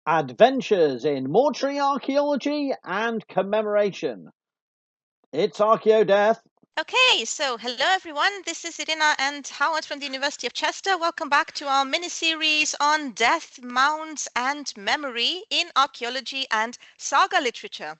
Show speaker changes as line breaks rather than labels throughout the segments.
Adventures in Mortuary Archaeology and Commemoration. It's Archaeo Death.
Okay, so hello everyone. This is Irina and Howard from the University of Chester. Welcome back to our mini-series on death, mounds, and memory in archaeology and saga literature.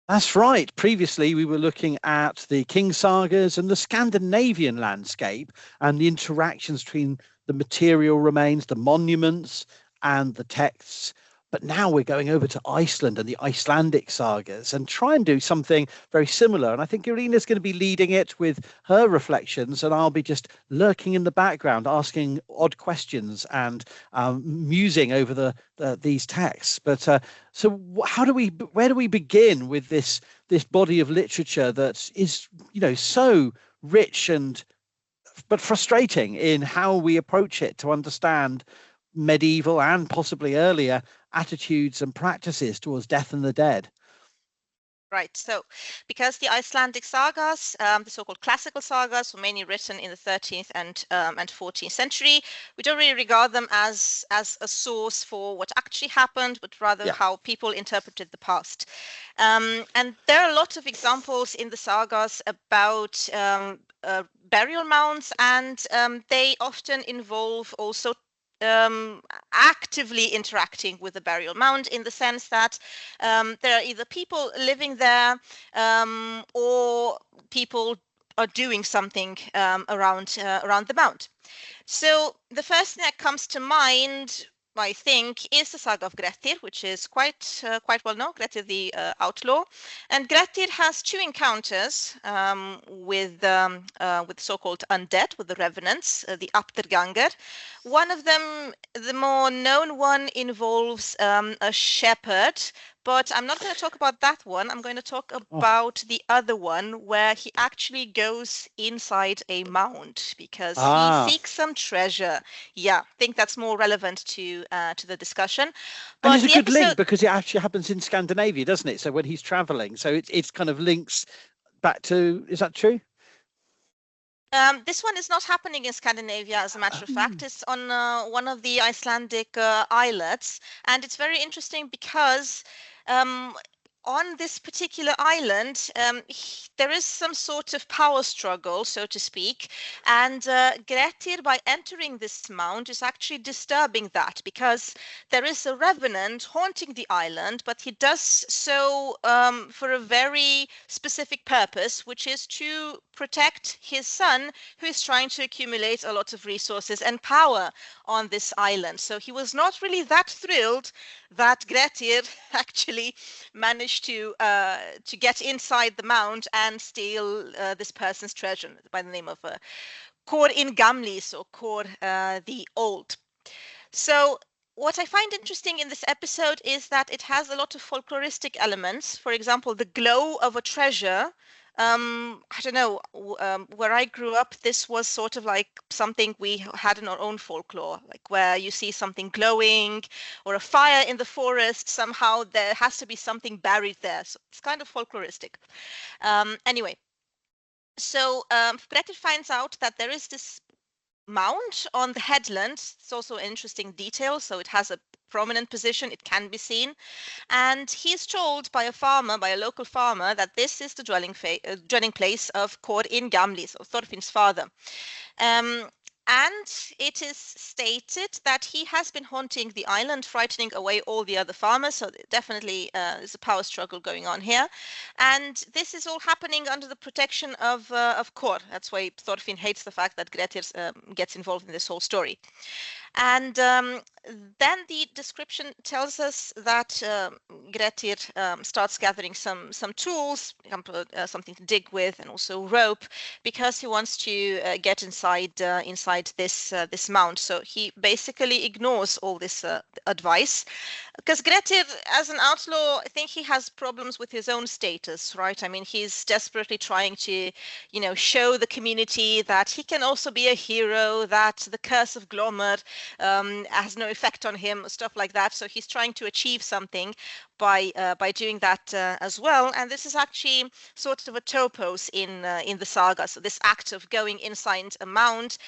That's right. Previously, we were looking at the King sagas and the Scandinavian landscape and the interactions between the material remains, the monuments, and the texts. But now we're going over to Iceland and the Icelandic sagas and try and do something very similar. And I think Irina's going to be leading it with her reflections, and I'll be just lurking in the background, asking odd questions and musing over these texts. But so where do we begin with this body of literature that is, so rich but frustrating in how we approach it to understand medieval and possibly earlier attitudes and practices towards death and the dead?
Right, so because the Icelandic sagas, the so-called classical sagas, were mainly written in the 13th and 14th century, we don't really regard them as a source for what actually happened, but rather how people interpreted the past. And there are a lot of examples in the sagas about burial mounds, and they often involve also actively interacting with the burial mound, in the sense that there are either people living there or people are doing something around the mound. So the first thing that comes to mind, I think, is the saga of Grettir, which is quite well known. Grettir the outlaw, and Grettir has two encounters with so-called undead, with the revenants, the Afturganger. One of them, the more known one, involves a shepherd. But I'm not going to talk about that one. I'm going to talk about the other one, where he actually goes inside a mound because he seeks some treasure. Yeah, I think that's more relevant to the discussion.
But and it's a good link because it actually happens in Scandinavia, doesn't it? So when he's traveling, so it's kind of links back to. Is that true?
This one is not happening in Scandinavia, as a matter of fact. It's on one of the Icelandic islets, and it's very interesting because on this particular island, there is some sort of power struggle, so to speak, and Grettir, by entering this mound, is actually disturbing that, because there is a revenant haunting the island, but he does so for a very specific purpose, which is to protect his son, who is trying to accumulate a lot of resources and power on this island. So he was not really that thrilled that Grettir actually managed to get inside the mound and steal this person's treasure by the name of Kor in Gamlis, or Kor the Old. So what I find interesting in this episode is that it has a lot of folkloristic elements. For example, the glow of a treasure. I don't know, where I grew up, this was sort of like something we had in our own folklore, like where you see something glowing or a fire in the forest, somehow there has to be something buried there. So it's kind of folkloristic. Anyway, so Grettir finds out that there is this mound on the headland. It's also an interesting detail, so it has a prominent position, it can be seen, and he's told by a local farmer, that this is the dwelling place of Kor in Gamlis, or Thorfinn's father. And it is stated that he has been haunting the island, frightening away all the other farmers. So definitely there's a power struggle going on here. And this is all happening under the protection of Kor. That's why Thorfinn hates the fact that Grettir gets involved in this whole story. And then the description tells us that Grettir starts gathering some tools, something to dig with, and also rope, because he wants to get inside this mound. So he basically ignores all this advice, because Grettir, as an outlaw, I think he has problems with his own status, right? I mean, he's desperately trying to, show the community that he can also be a hero, that the curse of Glommer has no effect on him, stuff like that. So he's trying to achieve something by doing that as well. And this is actually sort of a topos in the saga. So this act of going inside a mound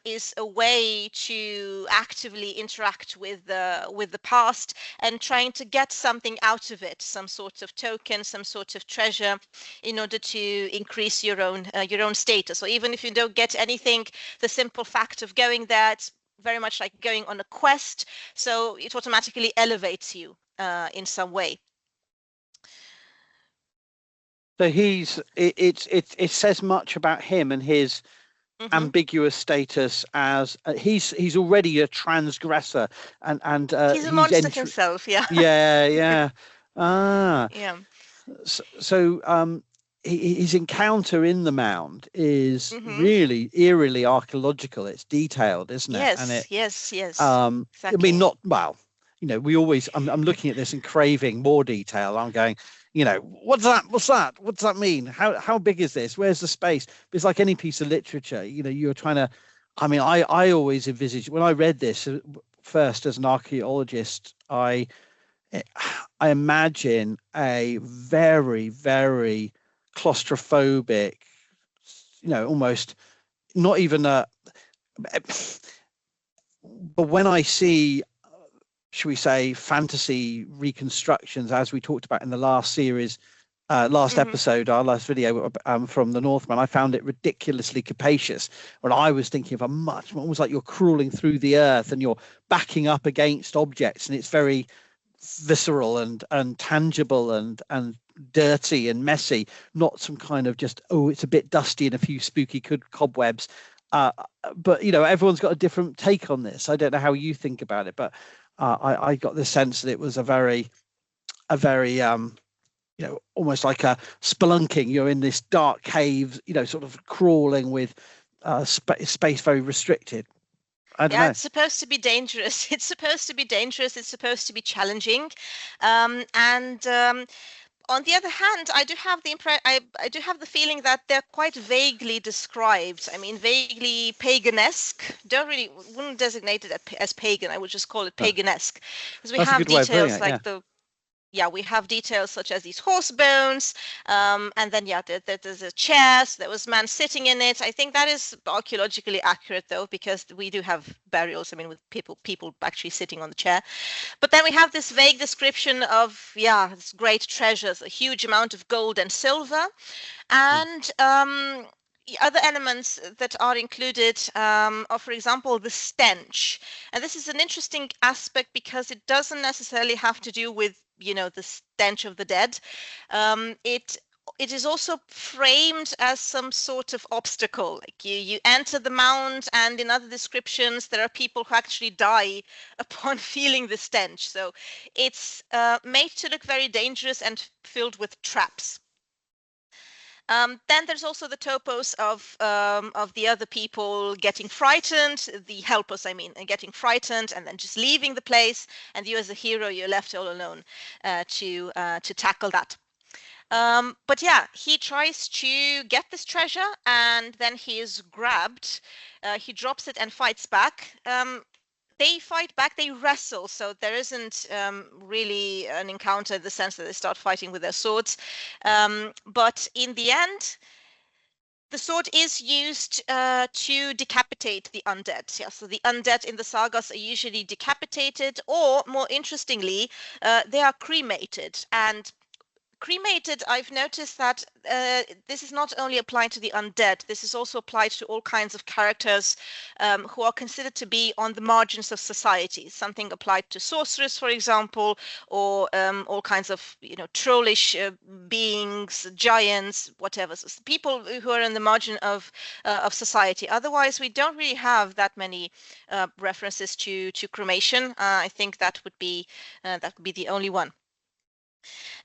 is a way to actively interact with the past and trying to get something out of it, some sort of token, some sort of treasure, in order to increase your own status. So even if you don't get anything, the simple fact of going there, it's very much like going on a quest. So it automatically elevates you in some way.
So it says much about him and his ambiguous status as he's already a transgressor and
he's a monster himself. Yeah.
Yeah.
Yeah.
So his encounter in the mound is really eerily archaeological. It's detailed, isn't it?
Yes,
and it,
yes.
Exactly. I mean, not well. We always. I'm looking at this and craving more detail. I'm going. What's that? What's that? What does that mean? How big is this? Where's the space? But it's like any piece of literature. You're trying to. I mean, I always envisage when I read this first as an archaeologist. I imagine a very, very claustrophobic, almost not even a. But when I see, should we say, fantasy reconstructions, as we talked about in the last series, last episode, our last video from the Northman, I found it ridiculously capacious. When I was thinking of a much, almost like you're crawling through the earth and you're backing up against objects, and it's very visceral and tangible and dirty and messy, not some kind of just, it's a bit dusty and a few spooky cobwebs. But everyone's got a different take on this. I don't know how you think about it, but I got the sense that it was a very almost like a spelunking. You're in this dark cave, sort of crawling with space very restricted. I don't know.
It's supposed to be dangerous. It's supposed to be dangerous. It's supposed to be challenging. On the other hand, I do have the feeling that they're quite vaguely described. I mean, vaguely paganisque. Wouldn't designate it as pagan. I would just call it paganisque, because we have details like we have details such as these horse bones, and then there's a chest. There was a man sitting in it. I think that is archaeologically accurate, though, because we do have burials. I mean, with people actually sitting on the chair. But then we have this vague description of this great treasures, a huge amount of gold and silver, and other elements that are included are, for example, the stench. And this is an interesting aspect because it doesn't necessarily have to do with the stench of the dead. It is also framed as some sort of obstacle. Like you enter the mound, and in other descriptions there are people who actually die upon feeling the stench. So it's made to look very dangerous and filled with traps. Then there's also the topos of the other people getting frightened, the helpers, I mean, and getting frightened and then just leaving the place, and you as a hero, you're left all alone to tackle that. But he tries to get this treasure, and then he is grabbed. He drops it and fights back. They fight back, they wrestle, so there isn't really an encounter in the sense that they start fighting with their swords. But in the end, the sword is used to decapitate the undead. Yeah, so the undead in the sagas are usually decapitated, or more interestingly, they are cremated. And cremated, I've noticed that this is not only applied to the undead, this is also applied to all kinds of characters who are considered to be on the margins of society. Something applied to sorcerers, for example, or all kinds of trollish beings, giants, whatever. So people who are on the margin of society. Otherwise, we don't really have that many references to cremation. I think that would be the only one.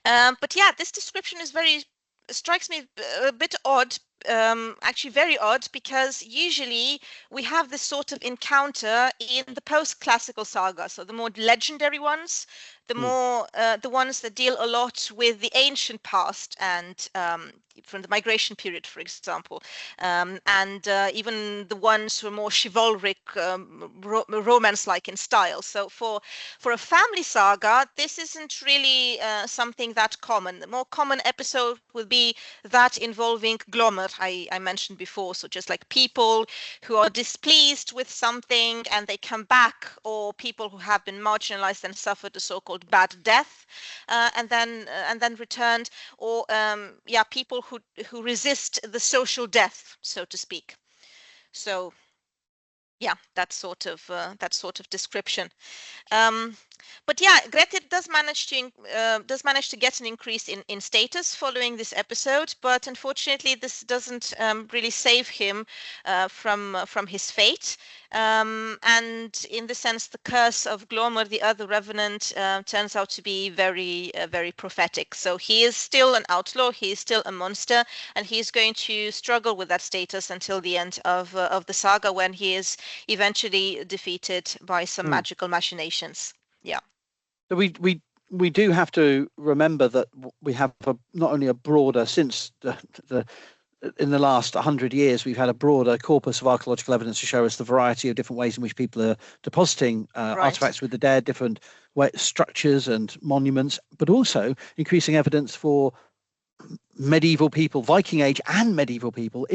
But this description is strikes me a bit odd, actually very odd, because usually we have this sort of encounter in the post-classical saga, so the more legendary ones, the more the ones that deal a lot with the ancient past, and from the migration period, for example, and even the ones who are more chivalric, romance-like in style. So for a family saga, this isn't really something that common. The more common episode would be that involving Glommer, I mentioned before. So just like people who are displeased with something and they come back, or people who have been marginalized and suffered a so-called bad death, and then returned, or people who resist the social death, so to speak. So yeah, that sort of description. But yeah, Grettir does manage to get an increase in status following this episode, but unfortunately, this doesn't really save him from his fate. And in the sense, the curse of Glomar, the other revenant, turns out to be very, very prophetic. So he is still an outlaw, he is still a monster, and he is going to struggle with that status until the end of the saga, when he is eventually defeated by some magical machinations. Yeah.
So we do have to remember that we have not only a broader, since in the last 100 years, we've had a broader corpus of archaeological evidence to show us the variety of different ways in which people are depositing artifacts with the dead, different structures and monuments, but also increasing evidence for medieval people, Viking Age and medieval people,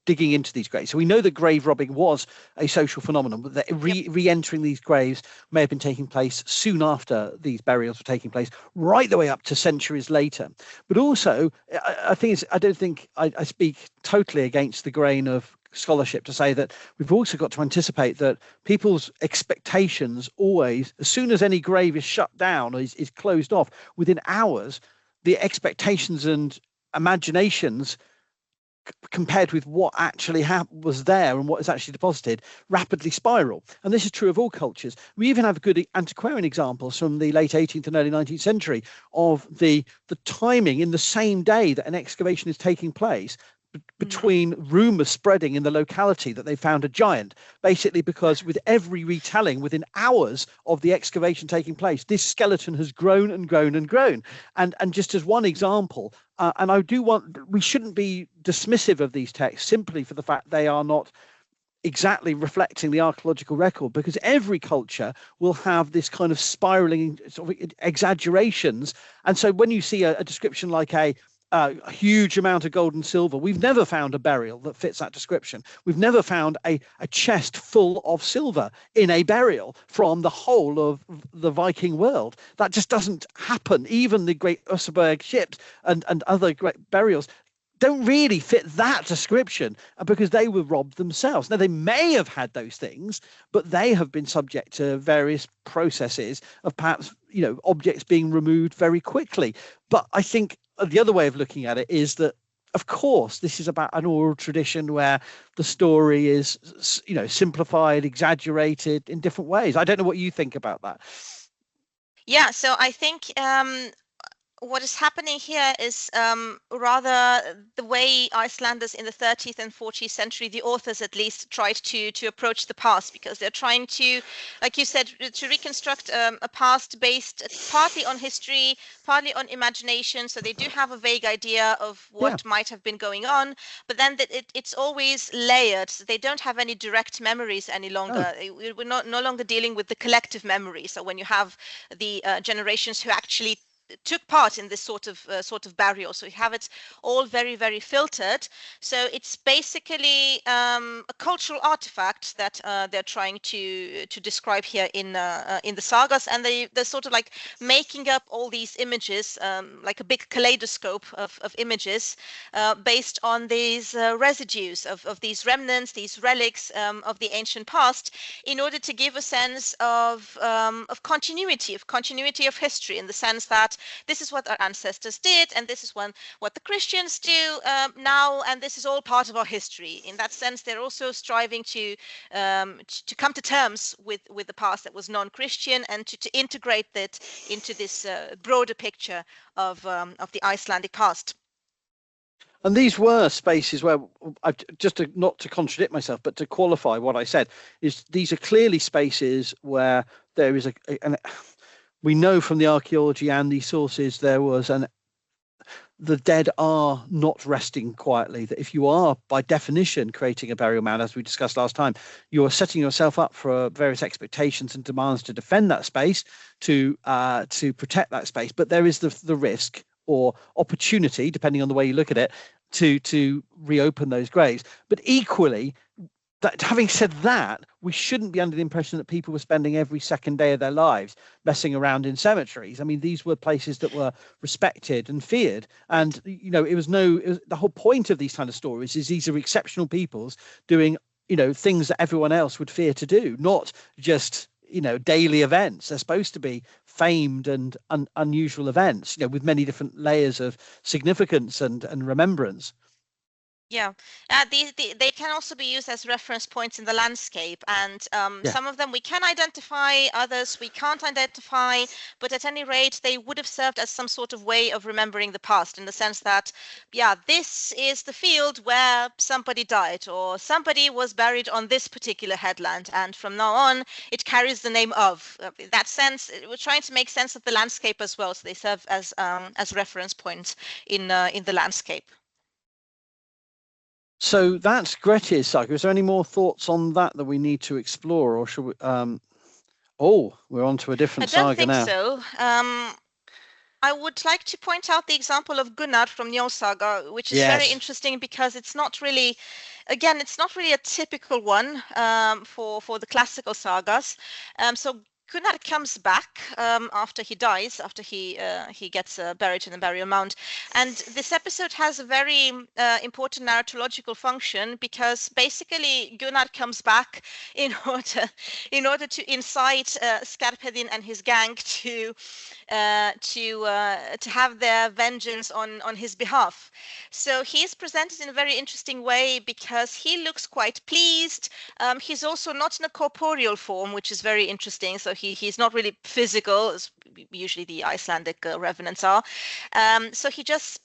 digging into these graves. So we know that grave robbing was a social phenomenon, but that re-entering these graves may have been taking place soon after these burials were taking place, right the way up to centuries later. But also, I don't think I speak totally against the grain of scholarship to say that we've also got to anticipate that people's expectations always, as soon as any grave is shut down or is closed off, within hours, the expectations and imaginations compared with what actually was there and what is actually deposited rapidly spiral. And this is true of all cultures. We even have good antiquarian examples from the late 18th and early 19th century of the timing in the same day that an excavation is taking place, between rumors spreading in the locality that they found a giant, basically because with every retelling within hours of the excavation taking place, this skeleton has grown and grown and grown. And just as one example, and we shouldn't be dismissive of these texts simply for the fact they are not exactly reflecting the archaeological record, because every culture will have this kind of spiraling sort of exaggerations. And so when you see a description like a huge amount of gold and silver, we've never found a burial that fits that description. We've never found a chest full of silver in a burial from the whole of the Viking world. That just doesn't happen. Even the great Oseberg ships and other great burials don't really fit that description, because they were robbed themselves. Now, they may have had those things, but they have been subject to various processes of perhaps, objects being removed very quickly. But I think the other way of looking at it is that, of course, this is about an oral tradition where the story is, simplified, exaggerated in different ways. I don't know what you think about that.
Yeah, so I think what is happening here is rather the way Icelanders in the 30th and 40th century, the authors at least, tried to approach the past, because they're trying to, like you said, to reconstruct a past based partly on history, partly on imagination. So they do have a vague idea of what might have been going on, but then it's always layered. So they don't have any direct memories any longer. We're no longer dealing with the collective memory. So when you have the generations who actually took part in this sort of burial, so you have it all very, very filtered. So it's basically a cultural artifact that they're trying to describe here in the sagas, and they're sort of like making up all these images, like a big kaleidoscope of images, based on these residues of these remnants, these relics of the ancient past, in order to give a sense of continuity of history, in the sense that this is what our ancestors did, and this is what the Christians do now, and this is all part of our history. In that sense, they're also striving to come to terms with the past that was non-Christian, and to integrate that into this broader picture of the Icelandic past.
And these were spaces where, not to contradict myself, but to qualify what I said, is these are clearly spaces where there is we know from the archaeology and these sources there was the dead are not resting quietly. That if you are, by definition, creating a burial mound, as we discussed last time, you are setting yourself up for various expectations and demands to defend that space, to protect that space. But there is the risk or opportunity, depending on the way you look at it, to reopen those graves. But equally, that having said that, we shouldn't be under the impression that people were spending every second day of their lives messing around in cemeteries. I mean, these were places that were respected and feared. And, the whole point of these kind of stories is these are exceptional peoples doing, things that everyone else would fear to do, not just, daily events. They're supposed to be famed and unusual events, with many different layers of significance and remembrance.
Yeah, they can also be used as reference points in the landscape, and some of them we can identify, others we can't identify, but at any rate, they would have served as some sort of way of remembering the past, in the sense that, yeah, this is the field where somebody died, or somebody was buried on this particular headland, and from now on, it carries the name of. In that sense, we're trying to make sense of the landscape as well, so they serve as reference points in the landscape.
So that's Grettir's saga. Is there any more thoughts on that we need to explore, or should we? We're on to a different saga now.
I don't think so. I would like to point out the example of Gunnar from Njol Saga, which is very interesting because it's not really a typical one for the classical sagas. So Gunnar comes back after he dies, after he gets buried in the burial mound, and this episode has a very important narratological function, because basically Gunnar comes back in order to incite Skarphedin and his gang to have their vengeance on his behalf. So he's presented in a very interesting way because he looks quite pleased. He's also not in a corporeal form, which is very interesting. So he's not really physical, as usually the Icelandic revenants are. So he just,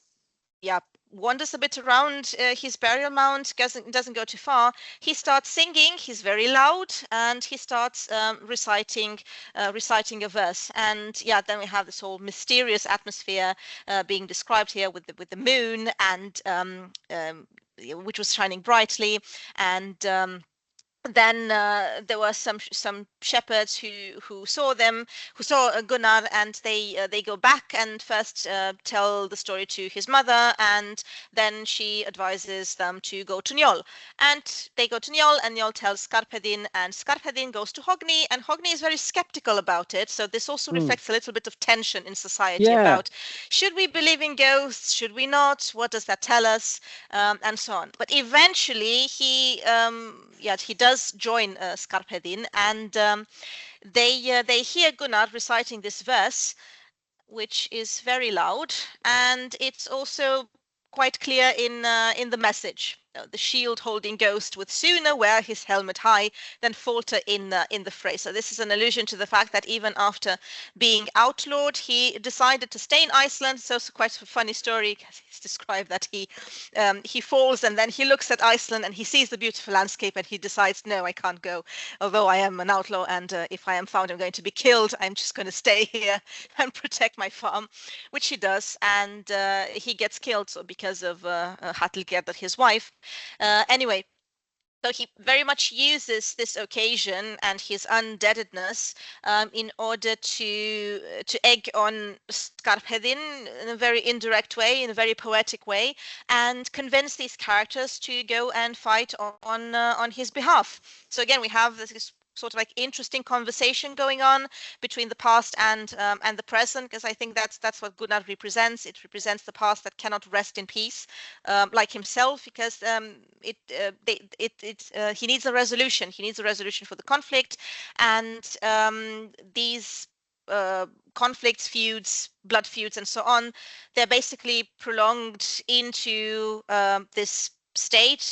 wanders a bit around his burial mound, doesn't go too far. He starts singing, he's very loud, and he starts reciting a verse. And then we have this whole mysterious atmosphere being described here with the moon, and which was shining brightly, and then there were some shepherds who saw Gunnar, and they go back and first tell the story to his mother, and then she advises them to go to Njol, and they go to Njol, and Njol tells Skarphedin, and Skarphedin goes to Hogni, and Hogni is very skeptical about it. So this also reflects a little bit of tension in society about, should we believe in ghosts, should we not, what does that tell us, and so on. But eventually he does join Skarphedin, and they hear Gunnar reciting this verse, which is very loud, and it's also quite clear in the message. The shield-holding ghost would sooner wear his helmet high than falter in the fray. So this is an allusion to the fact that even after being outlawed, he decided to stay in Iceland. So it's quite a funny story. It's described that he falls, and then he looks at Iceland and he sees the beautiful landscape, and he decides, no, I can't go. Although I am an outlaw, and if I am found, I'm going to be killed. I'm just going to stay here and protect my farm, which he does, and he gets killed because of Hatilgerðar, his wife. Anyway, so he very much uses this occasion and his undeadedness in order to egg on Skarphedin in a very indirect way, in a very poetic way, and convince these characters to go and fight on his behalf. So again, we have this sort of like interesting conversation going on between the past and the present, because I think that's what Gunnar represents. It represents the past that cannot rest in peace, like himself, because he needs a resolution. He needs a resolution for the conflict, and these conflicts, feuds, blood feuds, and so on, they're basically prolonged into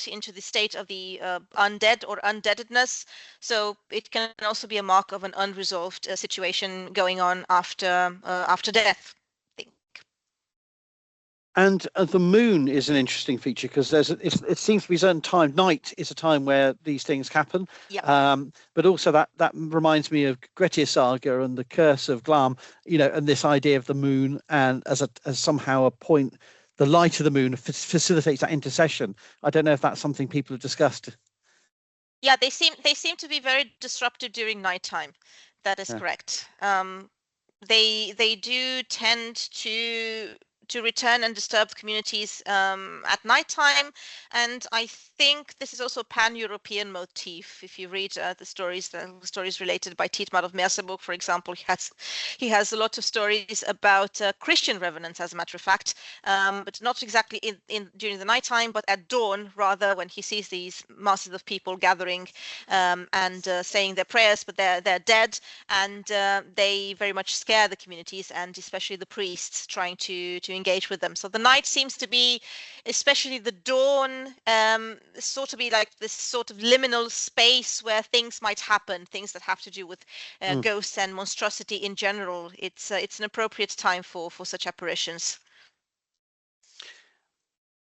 into the state of the undead or undeadedness. So it can also be a mark of an unresolved situation going on after death, I think.
And the moon is an interesting feature because it seems to be a certain time. Night is a time where these things happen.
Yeah.
But also that reminds me of Grettir Saga and the Curse of Glam, and this idea of the moon and as somehow a point, the light of the moon facilitates that intercession. I don't know if that's something people have discussed.
Yeah, they seem to be very disruptive during nighttime. That is
Yeah.
correct. They do tend to return and disturb communities at nighttime, and I think this is also a pan-European motif. If you read the stories related by Tietmar of Merseburg, for example, he has a lot of stories about Christian revenants, as a matter of fact, but not exactly in during the nighttime, but at dawn, rather, when he sees these masses of people gathering and saying their prayers, but they're dead, and they very much scare the communities, and especially the priests trying to engage with them. So the night seems to be, especially the dawn, sort of be like this sort of liminal space where things might happen, things that have to do with ghosts and monstrosity in general. It's an appropriate time for such apparitions.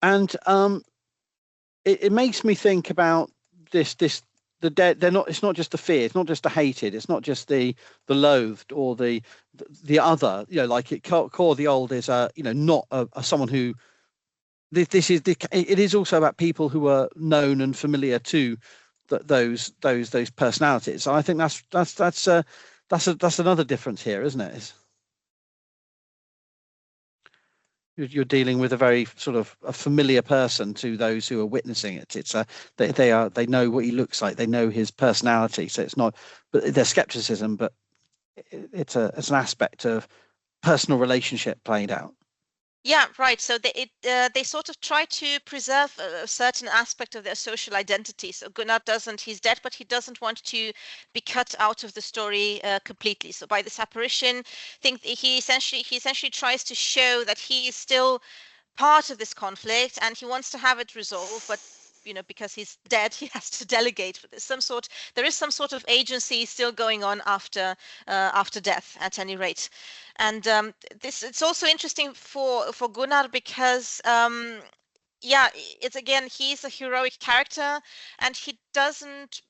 And it makes me think about the dead. They're not. It's not just the fear. It's not just the hated. It's not just the loathed or the other. Like Cor the Old is not someone who. This is it is also about people who are known and familiar to those personalities. And I think that's another difference here, isn't it? You're dealing with a very sort of a familiar person to those who are witnessing it. It's they know what he looks like, they know his personality. So it's not, but there's skepticism, but it's an aspect of personal relationship played out.
Yeah, right. So they sort of try to preserve a certain aspect of their social identity. So Gunnar doesn't, he's dead, but he doesn't want to be cut out of the story completely. So by this apparition, he essentially tries to show that he is still part of this conflict and he wants to have it resolved, but because he's dead, he has to delegate. But there is some sort of agency still going on after death, at any rate. And it's also interesting for Gunnar because it's again, he's a heroic character and he doesn't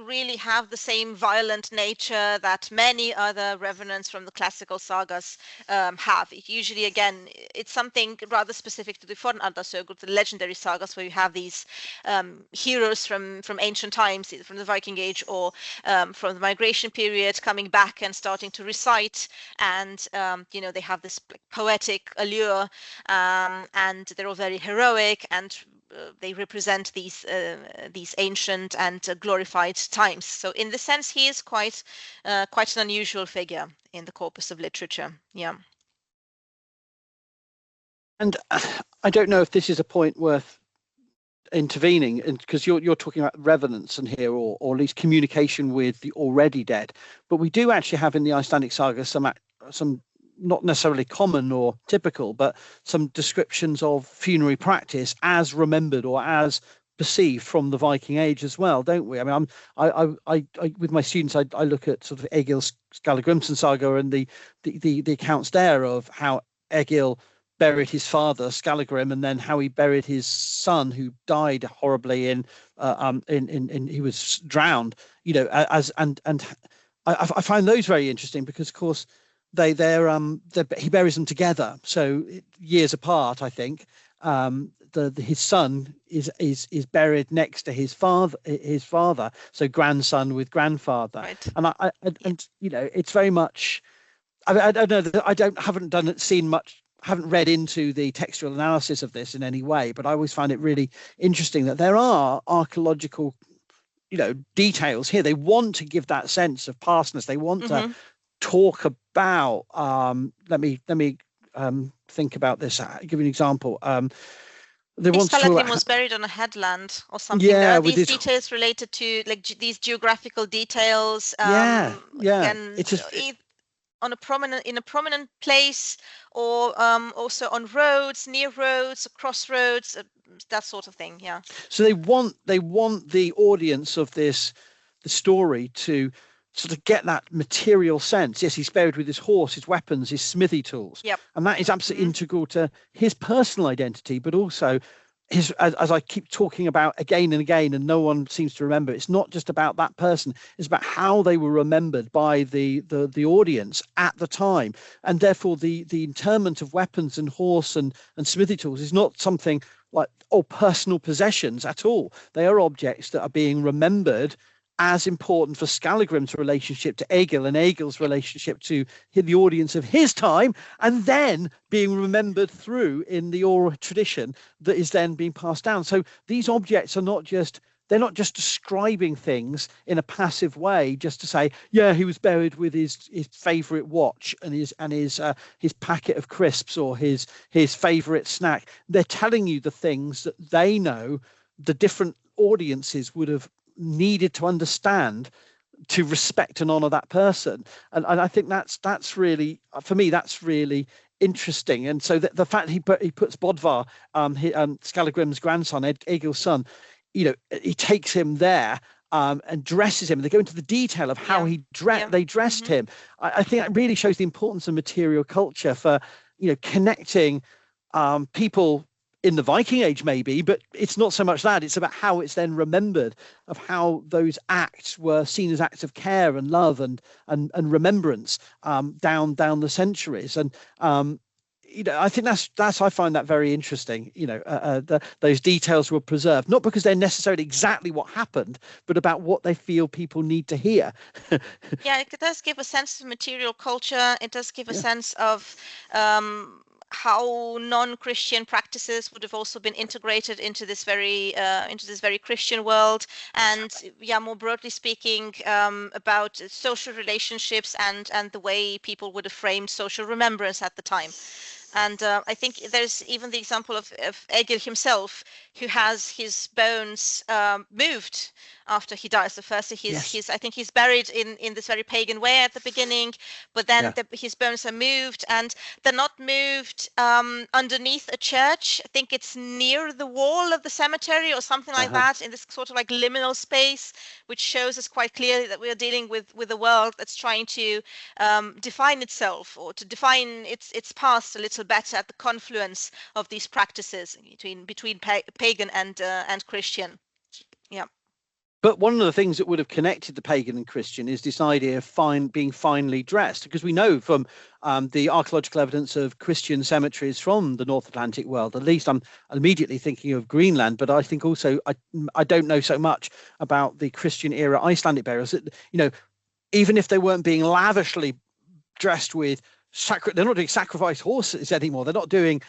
really have the same violent nature that many other revenants from the classical sagas have. It usually, again, it's something rather specific to the Fornaldarsögur, the legendary sagas, where you have these heroes from ancient times, either from the Viking Age or from the migration period, coming back and starting to recite, and they have this poetic allure, and they're all very heroic, and they represent these ancient and glorified times. So in the sense, he is quite an unusual figure in the corpus of literature. Yeah.
And I don't know if this is a point worth intervening, because you're talking about revenants in here, or at least communication with the already dead. But we do actually have in the Icelandic Saga some not necessarily common or typical, but some descriptions of funerary practice as remembered or as perceived from the Viking Age as well, don't we? I mean, I with my students, I look at sort of Egil Skallagrimsson saga and the accounts there of how Egil buried his father Skallagrim, and then how he buried his son who died horribly in he was drowned. I find those very interesting because, of course, he buries them together, so years apart. I think his son is buried next to his father, so grandson with grandfather.
Right.
And it's very much. I don't know. Haven't read into the textual analysis of this in any way, but I always find it really interesting that there are archaeological, details here. They want to give that sense of pastness. They want to talk about. Let me think about this. Give you an example.
Skallagrim was buried on a headland or something.
Yeah,
there are these details related to these geographical details. It's in a prominent place, or also on roads, near roads, crossroads, that sort of thing. Yeah.
So they want the audience of the story to sort of get that material sense. Yes, he's buried with his horse, his weapons, his smithy tools.
Yep.
And that is absolutely integral to his personal identity, but also his, as I keep talking about again and again, and no one seems to remember, it's not just about that person, it's about how they were remembered by the audience at the time. And therefore the interment of weapons and horse and smithy tools is not something like personal possessions at all. They are objects that are being remembered as important for Skallagrim's relationship to Egil and Egil's relationship to the audience of his time, and then being remembered through in the oral tradition that is then being passed down. So these objects are not just, they're not just describing things in a passive way, just to say, yeah, he was buried with his favorite watch and his packet of crisps or his favorite snack. They're telling you the things that they know the different audiences would have needed to understand to respect and honor that person. And I think that's really, for me, that's really interesting. And so the fact he puts Bodvar, Skallagrim's grandson, Egil's son, he takes him there and dresses him. They go into the detail of how they dressed him. I think that really shows the importance of material culture for connecting people in the Viking Age, maybe, but it's not so much that. It's about how it's then remembered, of how those acts were seen as acts of care and love and remembrance down the centuries. And I think that's I find that very interesting. Those details were preserved, not because they're necessarily exactly what happened, but about what they feel people need to hear.
Yeah, it does give a sense of material culture. It does give a sense of how non-Christian practices would have also been integrated into this very Christian world, and more broadly speaking, about social relationships and the way people would have framed social remembrance at the time. And I think there's even the example of Egil himself, who has his bones moved after he dies. So first, I think he's buried in this very pagan way at the beginning, but then his bones are moved, and they're not moved underneath a church. I think it's near the wall of the cemetery or something like that, in this sort of like liminal space, which shows us quite clearly that we are dealing with a world that's trying to define itself, or to define its past a little better at the confluence of these practices between pagan and Christian. Yeah.
But one of the things that would have connected the pagan and Christian is this idea of being finely dressed, because we know from the archaeological evidence of Christian cemeteries from the North Atlantic world, at least I'm immediately thinking of Greenland, but I think also I don't know so much about the Christian era Icelandic burials that, even if they weren't being lavishly dressed with they're not doing sacrifice horses anymore. They're not doing,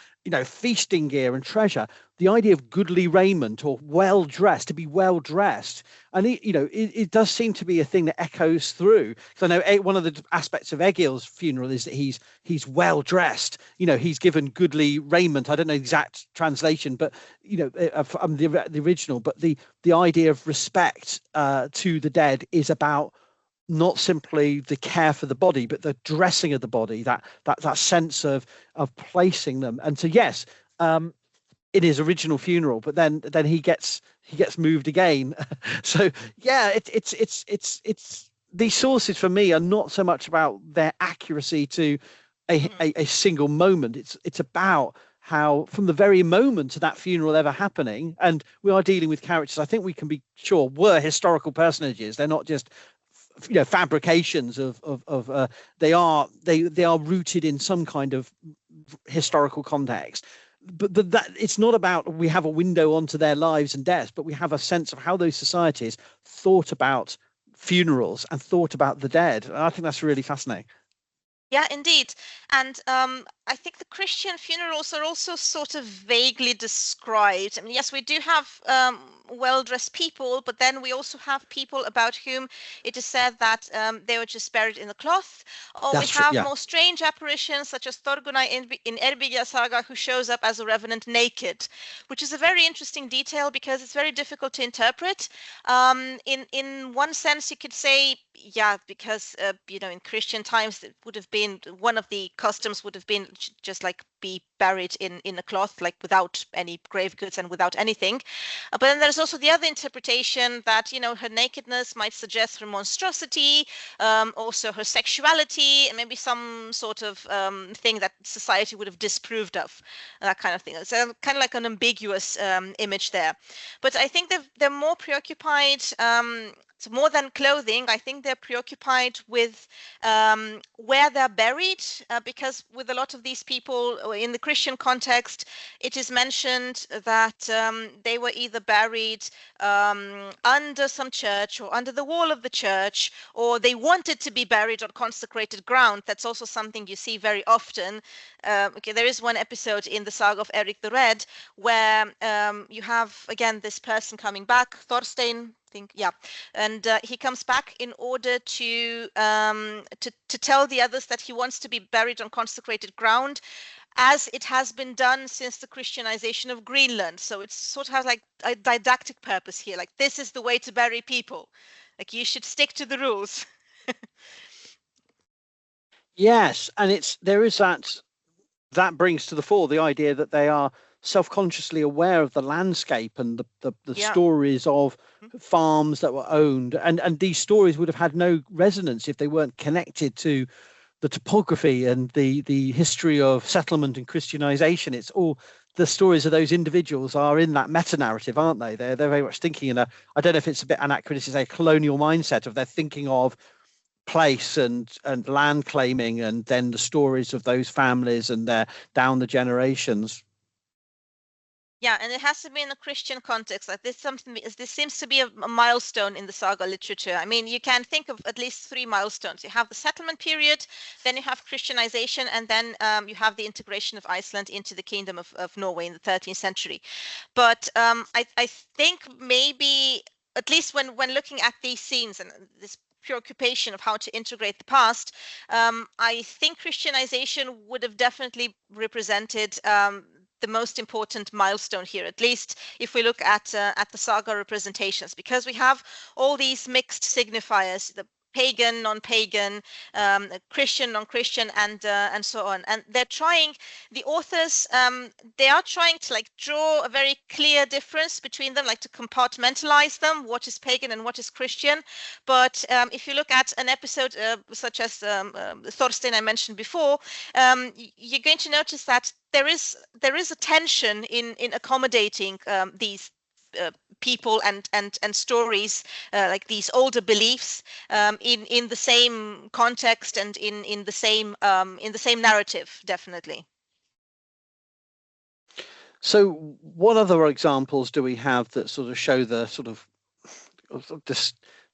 feasting gear and treasure. The idea of goodly raiment or well dressed, to be well dressed, and it does seem to be a thing that echoes through. Because I know one of the aspects of Egil's funeral is that he's well dressed. He's given goodly raiment. I don't know the exact translation, but the original. But the idea of respect to the dead is about not simply the care for the body, but the dressing of the body, that sense of placing them. And so, yes, in his original funeral, but then he gets moved again. So yeah, it's these sources for me are not so much about their accuracy to a single moment. It's about how from the very moment of that funeral ever happening, and we are dealing with characters I think we can be sure were historical personages. They're not just fabrications of they are rooted in some kind of historical context, but that it's not about we have a window onto their lives and deaths, but we have a sense of how those societies thought about funerals and thought about the dead. And I think that's really fascinating.
Yeah, indeed. And I think the Christian funerals are also sort of vaguely described. I mean, yes, we do have well-dressed people, but then we also have people about whom it is said that they were just buried in a cloth. Or we have more strange apparitions, such as Thorgunna in Erbygja Saga, who shows up as a revenant naked, which is a very interesting detail because it's very difficult to interpret. In one sense, you could say yeah, because in Christian times it would have been one of the customs would have been just like be buried in a cloth, like without any grave goods and without anything. But then there's also the other interpretation that her nakedness might suggest her monstrosity, also her sexuality, and maybe some sort of thing that society would have disproved of, that kind of thing. So kind of like an ambiguous image there. But I think they're more preoccupied. So more than clothing, I think they're preoccupied with where they're buried, because with a lot of these people in the Christian context, it is mentioned that they were either buried under some church or under the wall of the church, or they wanted to be buried on consecrated ground. That's also something you see very often. Okay, there is one episode in the Saga of Eric the Red where you have again this person coming back, Thorstein, I think, yeah, and he comes back in order to tell the others that he wants to be buried on consecrated ground, as it has been done since the Christianization of Greenland. So it sort of has like a didactic purpose here, like this is the way to bury people, like you should stick to the rules.
Yes, and there is that brings to the fore the idea that they are self-consciously aware of the landscape and the
Yeah.
stories of farms that were owned, and these stories would have had no resonance if they weren't connected to the topography and the history of settlement and Christianization. It's all the stories of those individuals are in that meta narrative, aren't they? They're very much thinking in I don't know if it's a bit anachronistic to say, a colonial mindset of they're thinking of place and land claiming, and then the stories of those families and their down the generations.
Yeah, and it has to be in a Christian context. Like this seems to be a milestone in the saga literature. I mean, you can think of at least 3 milestones. You have the settlement period, then you have Christianization, and then you have the integration of Iceland into the kingdom of Norway in the 13th century. But I think maybe, at least when looking at these scenes and this preoccupation of how to integrate the past, I think Christianization would have definitely represented the most important milestone here, at least if we look at the saga representations, because we have all these mixed signifiers, the pagan, non-pagan, Christian, non-Christian, and so on. And they're trying, the authors, they are trying to like draw a very clear difference between them, like to compartmentalize them, what is pagan and what is Christian. But if you look at an episode such as Thorstein I mentioned before, you're going to notice that there is a tension in accommodating these people and stories, like these older beliefs, in the same context and in the same narrative, definitely.
So what other examples do we have that sort of show the sort of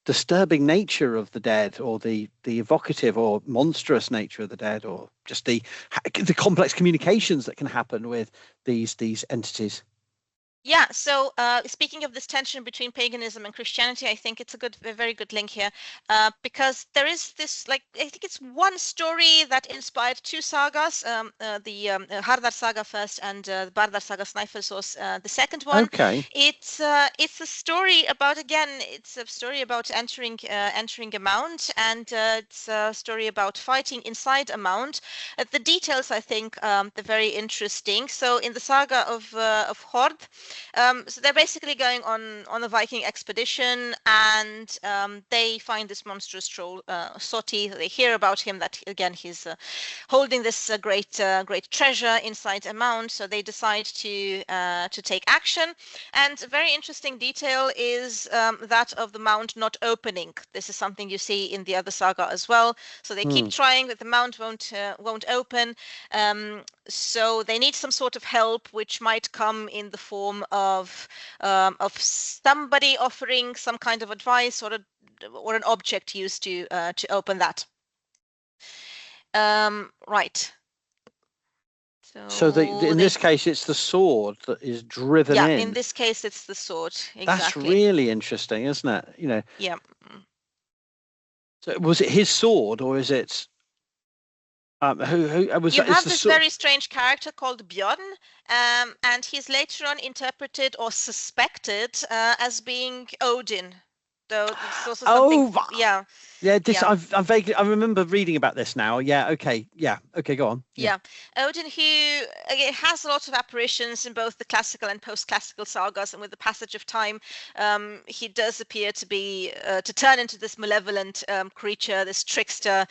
disturbing nature of the dead, or the evocative or monstrous nature of the dead, or just the complex communications that can happen with these entities?
Yeah, so speaking of this tension between paganism and Christianity, I think it's a very good link here, because there is this, like, I think it's one story that inspired 2 sagas, the Hardar Saga first and the Bardar Saga Snæfellsnes, the second one.
Okay.
It's a story about, again, it's a story about entering a mound, and it's a story about fighting inside a mound. The details, I think, they're very interesting. So in the saga of Hord, so they're basically going on a Viking expedition, and they find this monstrous troll, Soti. They hear about him, that again he's holding this great treasure inside a mound. So they decide to take action. And a very interesting detail is that of the mound not opening. This is something you see in the other saga as well. So they keep trying, but the mound won't open. So they need some sort of help, which might come in the form of somebody offering some kind of advice, or an object used to open that. Right.
So in this case, it's the sword that is driven in.
Yeah, in this case, it's the sword. Exactly.
That's really interesting, isn't it?
Yeah.
So was it his sword, or is it? Who was?
You have this very strange character called Bjorn, and he's later on interpreted or suspected as being Odin. So it's also something,
Yeah, I've vaguely, I remember reading about this now. Yeah, okay, go on.
Yeah. Odin, who again has a lot of apparitions in both the classical and post-classical sagas, and with the passage of time, he does appear to be to turn into this malevolent creature, this trickster,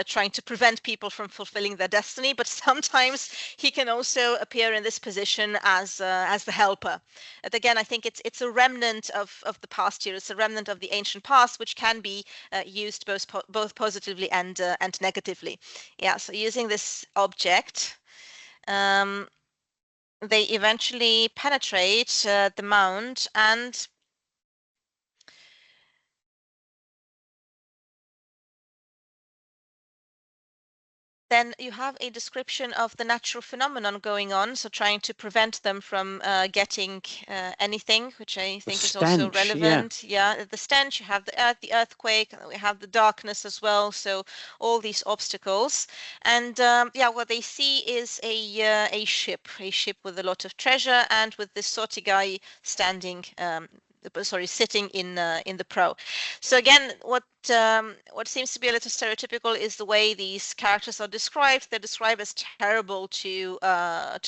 trying to prevent people from fulfilling their destiny. But sometimes he can also appear in this position as the helper. And again, I think it's a remnant of the past here. It's a remnant of the ancient past, which can be used both positively and negatively. Yeah. So using this object, they eventually penetrate the mound, and then you have a description of the natural phenomenon going on, so trying to prevent them from getting anything, which I think is also relevant. Yeah, the stench, you have the earthquake, and we have the darkness as well, so all these obstacles. And yeah, what they see is a ship with a lot of treasure, and with this Soti guy sitting in the prow. So again, what seems to be a little stereotypical is the way these characters are described. They're described as terrible to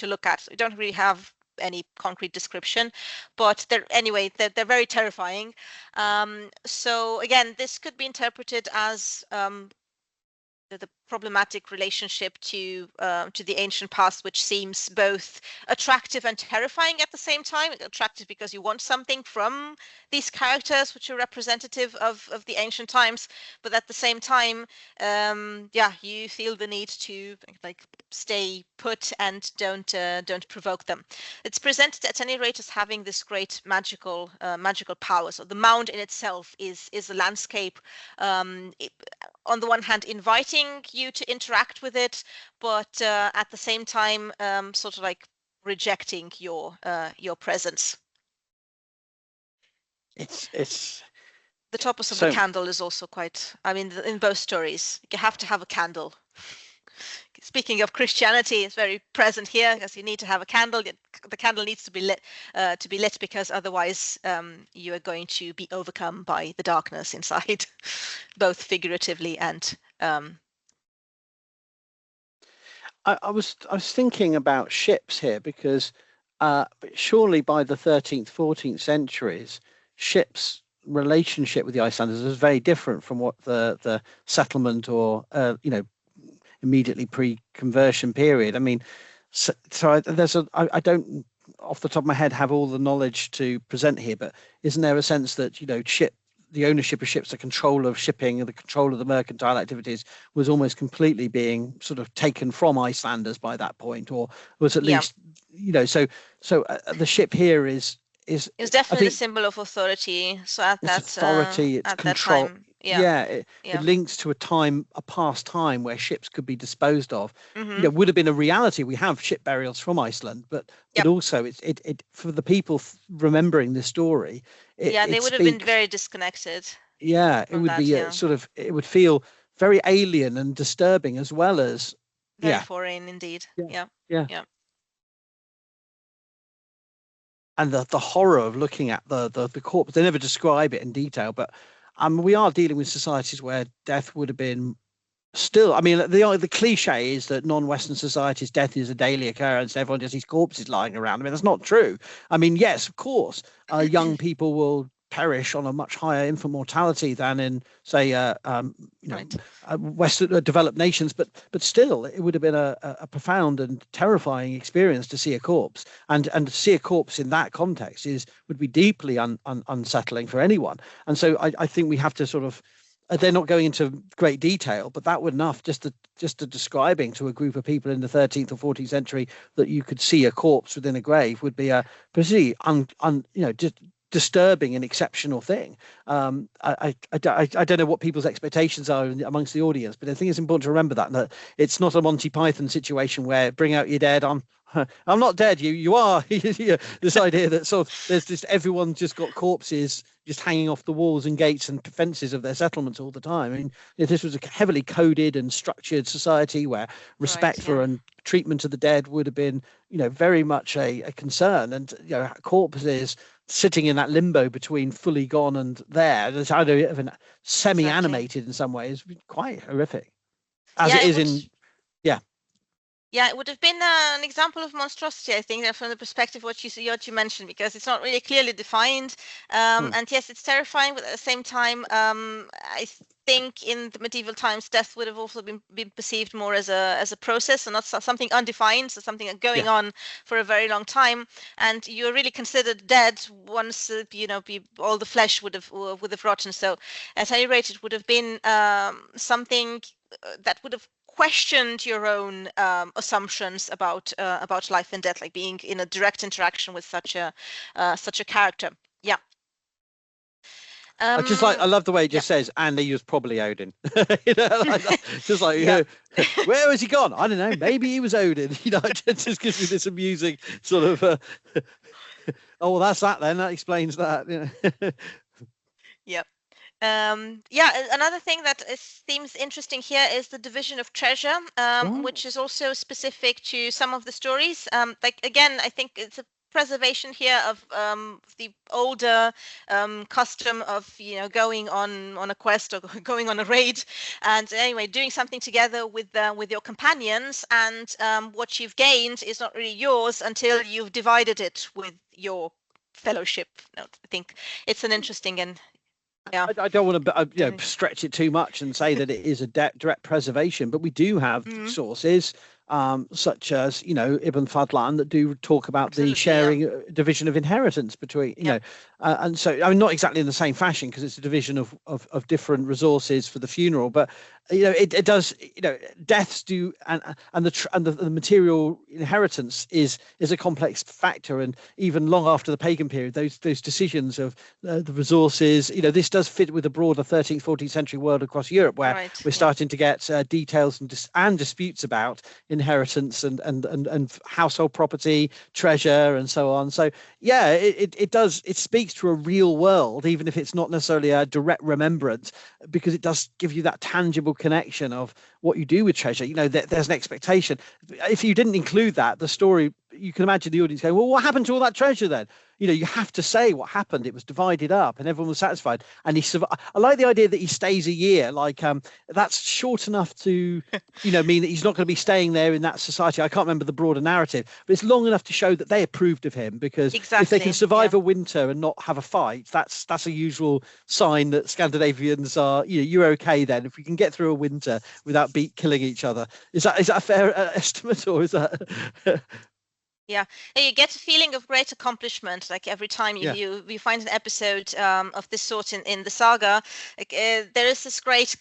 look at. We don't really have any concrete description, but they're very terrifying. So again, this could be interpreted as the problematic relationship to the ancient past, which seems both attractive and terrifying at the same time. Attractive because you want something from these characters, which are representative of the ancient times, but at the same time, yeah, you feel the need to like stay put and don't provoke them. It's presented at any rate as having this great magical power. So the mound in itself is a landscape. On the one hand, inviting you to interact with it, but at the same time, sort of like rejecting your presence.
It's
the topic of the candle is also quite. I mean, in both stories, you have to have a candle. Speaking of Christianity, it's very present here because you need to have a candle. The candle needs to be lit because otherwise you are going to be overcome by the darkness inside, both figuratively and.
I was thinking about ships here because surely by the 13th, 14th centuries, ships' relationship with the Icelanders was very different from what the settlement or immediately pre-conversion period. I mean, so I don't off the top of my head have all the knowledge to present here, but isn't there a sense that the ownership of ships, the control of shipping, the control of the mercantile activities was almost completely being sort of taken from Icelanders by that point, or was at least so the ship here is
definitely a symbol of authority. So at that
authority, it's control.
That time,
it links to a past time where ships could be disposed of. Would have been a reality. We have ship burials from Iceland, but also it for the people remembering the story.
They would have been very disconnected.
Yeah, it would be it would feel very alien and disturbing as well as
very foreign indeed. Yeah.
And the horror of looking at the corpse. They never describe it in detail, but we are dealing with societies where death would have been still. I mean, the cliche is that non-Western societies, death is a daily occurrence. Everyone just sees corpses lying around. I mean, that's not true. I mean, yes, of course, young people will perish on a much higher infant mortality than in, say, Western developed nations, but still, it would have been a profound and terrifying experience to see a corpse, and to see a corpse in that context would be deeply unsettling for anyone. And so I think we have to sort of. They're not going into great detail, but that would enough just to describing to a group of people in the 13th or 14th century that you could see a corpse within a grave would be a pretty disturbing and exceptional thing. I don't know what people's expectations are amongst the audience, but I think it's important to remember that it's not a Monty Python situation where bring out your dead, I'm I'm not dead. You are. This idea that sort of there's just everyone's just got corpses just hanging off the walls and gates and fences of their settlements all the time. I mean, this was a heavily coded and structured society where respect for and treatment of the dead would have been, very much a concern. And corpses sitting in that limbo between fully gone and there, there's either of an semi-animated in some ways, quite horrific, as it is in.
Yeah, it would have been an example of monstrosity, I think, from the perspective what you mentioned, because it's not really clearly defined. And yes, it's terrifying, but at the same time, I think in the medieval times, death would have also been perceived more as a process and not something undefined, so something going on for a very long time. And you're really considered dead once all the flesh would have rotten. So at any rate, it would have been something that would have questioned your own assumptions about life and death, like being in a direct interaction with such a character. Yeah.
I love the way it just says, and he was probably Odin. Just like, where has he gone? I don't know. Maybe he was Odin. It just gives me this amusing sort of. Oh, well, that's that then. That explains that.
Yep. Another thing that seems interesting here is the division of treasure, which is also specific to some of the stories. Again, I think it's a preservation here of the older custom of going on a quest or going on a raid, and anyway doing something together with your companions, and what you've gained is not really yours until you've divided it with your fellowship. I think it's an interesting and
I don't want to stretch it too much and say that it is a direct preservation, but we do have sources such as Ibn Fadlan that do talk about the sharing division of inheritance between and so I mean not exactly in the same fashion because it's a division of different resources for the funeral, but it does deaths do and the material inheritance is a complex factor, and even long after the pagan period those decisions of the resources, this does fit with the broader 13th 14th century world across Europe where we're starting to get details and disputes about inheritance and household property, treasure, and so on. So it speaks to a real world, even if it's not necessarily a direct remembrance, because it does give you that tangible connection of what you do with treasure. There's an expectation. If you didn't include that, the story, you can imagine the audience going, well, what happened to all that treasure then? You have to say what happened. It was divided up and everyone was satisfied, and he survived. I like the idea that he stays a year. Like that's short enough to mean that he's not going to be staying there in that society. I can't remember the broader narrative, but it's long enough to show that they approved of him, because if they can survive a winter and not have a fight, that's a usual sign that Scandinavians are, you're okay then if we can get through a winter without killing each other. Is that a fair estimate, or is that
Yeah, you get a feeling of great accomplishment. Like every time you find an episode of this sort in the saga, like there is this great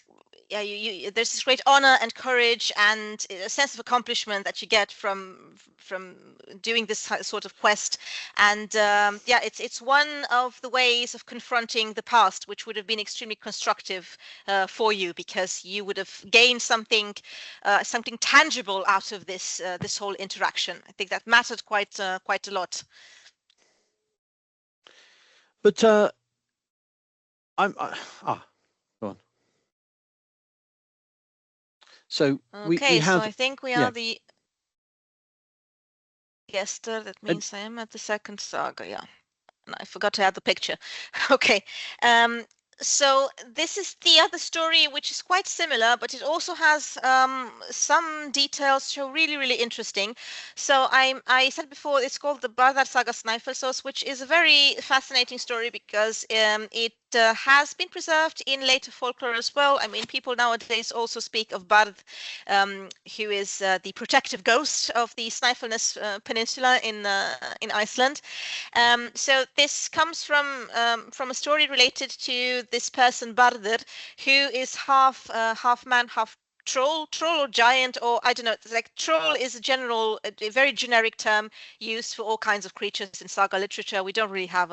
there's this great honor and courage and a sense of accomplishment that you get from doing this sort of quest. And it's one of the ways of confronting the past, which would have been extremely constructive for you, because you would have gained something tangible out of this whole interaction. I think that mattered quite a lot.
But go on. So we have.
So I think we are the Gester. That means I am at the second saga. Yeah, and I forgot to add the picture. Okay. So this is the other story, which is quite similar, but it also has some details which are really, really interesting. So I said before, it's called the Bardar Saga Snæfellsás, which is a very fascinating story because it has been preserved in later folklore as well. I mean, people nowadays also speak of Bard, who is the protective ghost of the Snæfellsnes Peninsula in Iceland. So this comes from a story related to this person Bardir, who is half man, half troll or giant, or I don't know. It's like troll is a very generic term used for all kinds of creatures in saga literature. We don't really have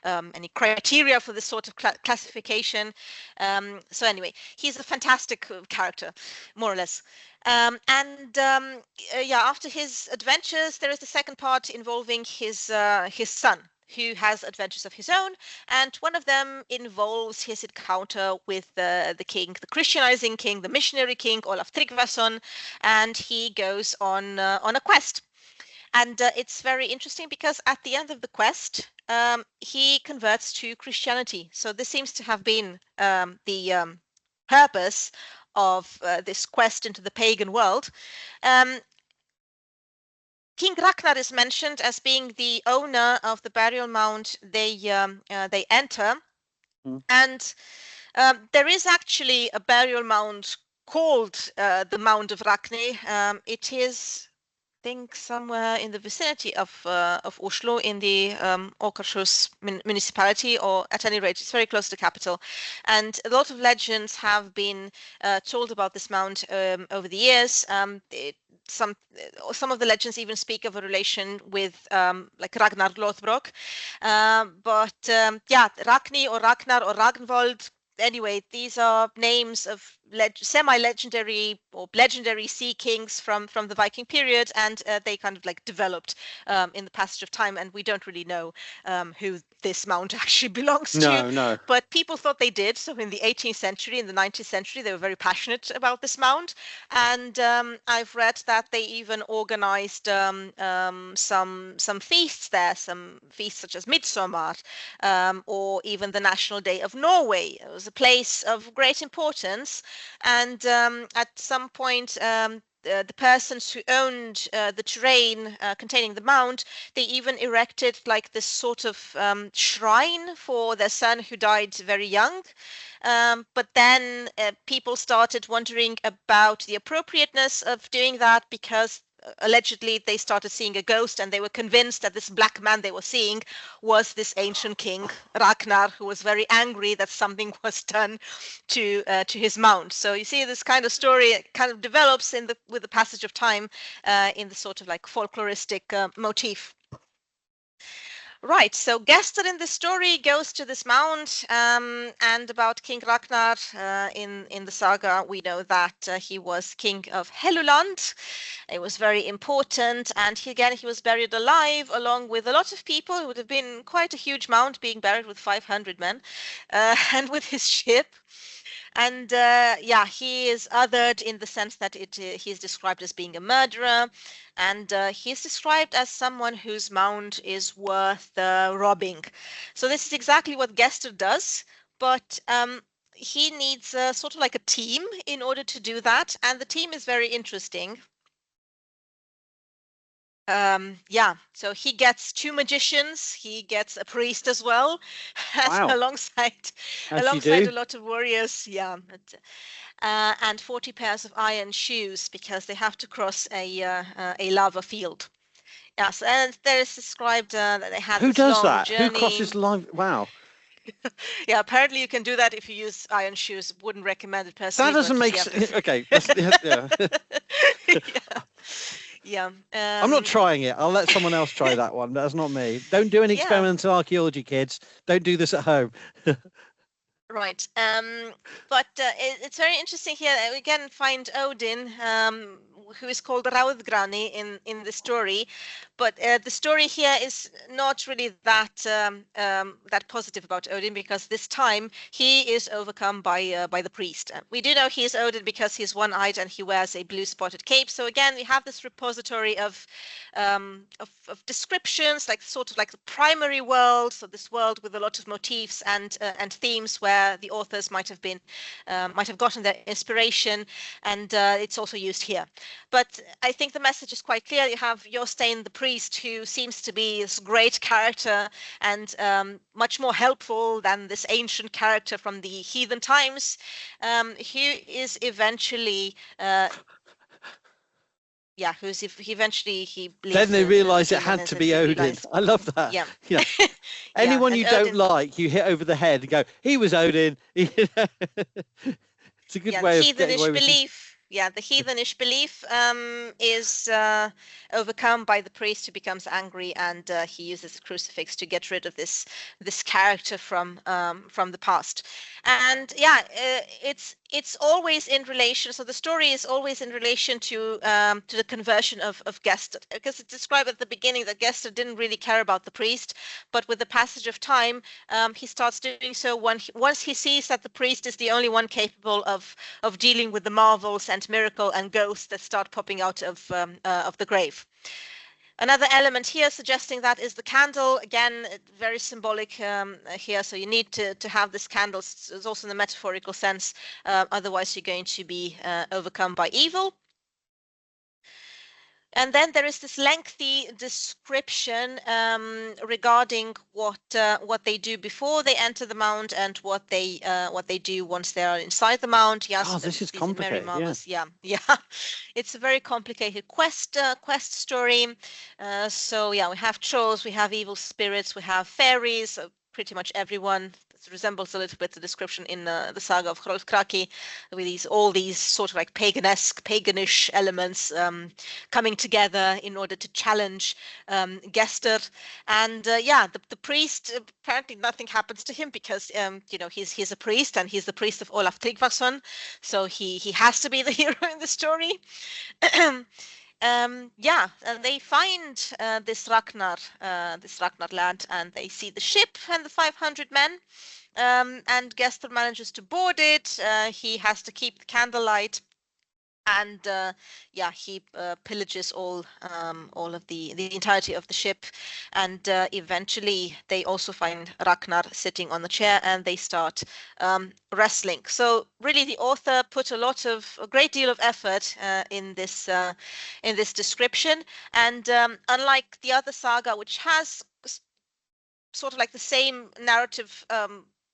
any criteria for this sort of classification. So anyway, he's a fantastic character, more or less. After his adventures, there is the second part involving his son, who has adventures of his own, and one of them involves his encounter with the king, the Christianizing king, the missionary king, Olaf Tryggvason, and he goes on a quest. And it's very interesting because at the end of the quest, he converts to Christianity. So this seems to have been the purpose of this quest into the pagan world. King Ragnar is mentioned as being the owner of the burial mound they enter, and there is actually a burial mound called the Mound of Ragnar. It is, I think, somewhere in the vicinity of Oslo, in the Akershus municipality, or at any rate, it's very close to the capital. And a lot of legends have been told about this mound over the years. Some of the legends even speak of a relation with like Ragnar Lothbrok, Ragni or Ragnar or Ragnvald. Anyway, these are names of semi-legendary or legendary sea kings from the Viking period, and they kind of like developed in the passage of time, and we don't really know who this mound actually belongs to.
No.
But people thought they did. So in the 18th century, in the 19th century, they were very passionate about this mound, and I've read that they even organized some feasts there, some feasts such as Midsummer, or even the National Day of Norway. It was a place of great importance, and at some point the persons who owned the terrain containing the mound, they even erected like this sort of shrine for their son who died very young. But then people started wondering about the appropriateness of doing that, because allegedly they started seeing a ghost, and they were convinced that this black man they were seeing was this ancient king Ragnar, who was very angry that something was done to his mound. So you see, this kind of story kind of develops with the passage of time in the sort of like folkloristic motif. Right, so Gester in the story goes to this mound, and about King Ragnar in the saga, we know that he was king of Helluland. It was very important, and he was buried alive along with a lot of people. It would have been quite a huge mound, being buried with 500 men, and with his ship. And he is othered in the sense that he is described as being a murderer, and he is described as someone whose mound is worth robbing. So this is exactly what Gester does, but he needs sort of like a team in order to do that, and the team is very interesting. So he gets 2 magicians, he gets a priest as well, alongside a lot of warriors, and 40 pairs of iron shoes, because they have to cross a lava field. Yes, and there is described that they had
Who
this
does
long
that?
journey.
Who crosses lava? Wow.
Yeah, apparently you can do that if you use iron shoes. Wouldn't recommend it personally.
That doesn't make sense. Okay.
Yeah.
I'm not trying it. I'll let someone else try that one. That's not me. Don't do any experimental archaeology, kids. Don't do this at home.
Right. But it's very interesting here. We again find Odin, who is called Raudgrani in the story, but the story here is not really that positive about Odin, because this time he is overcome by the priest. We do know he is Odin because he's one-eyed and he wears a blue spotted cape. So again, we have this repository of descriptions, like sort of like the primary world, so this world with a lot of motifs and themes where the authors might have gotten their inspiration, and it's also used here. But I think the message is quite clear. You have Jostein the priest, who seems to be this great character and much more helpful than this ancient character from the heathen times. He is eventually
Then they realised it had to be Odin. I love that.
Yeah.
Anyone you don't
Odin,
like, you hit over the head and go, he was Odin. It's a good way of
heathenish belief. Yeah, the heathenish belief is overcome by the priest, who becomes angry, and he uses a crucifix to get rid of this character from the past. And yeah, it's always in relation. So the story is always in relation to the conversion of Gester, because it's described at the beginning that Gester didn't really care about the priest, but with the passage of time, he starts doing so once he sees that the priest is the only one capable of dealing with the marvels and miracle and ghosts that start popping out of the grave. Another element here suggesting that is the candle. Again, very symbolic here. So you need to have this candle. It's also in the metaphorical sense. Otherwise, you're going to be overcome by evil. And then there is this lengthy description regarding what they do before they enter the mound and what they do once they are inside the mound. Yes,
Oh, this is complicated.
Yeah. It's a very complicated quest story. So yeah, we have trolls, we have evil spirits, we have fairies. Pretty much everyone. It resembles a little bit the description in the saga of Hrolkraki, with all these sort of like paganish elements coming together in order to challenge Gester. And yeah, the priest, apparently nothing happens to him because he's a priest, and he's the priest of Olaf Tryggvason, so he has to be the hero in the story. Yeah, and they find this Ragnar land, and they see the ship and the 500 men. And Gester manages to board it. He has to keep the candlelight, and yeah, he pillages all of the entirety of the ship. And eventually, they also find Ragnar sitting on the chair, and they start wrestling. So really, the author put a great deal of effort in this description. And unlike the other saga, which has sort of like the same narrative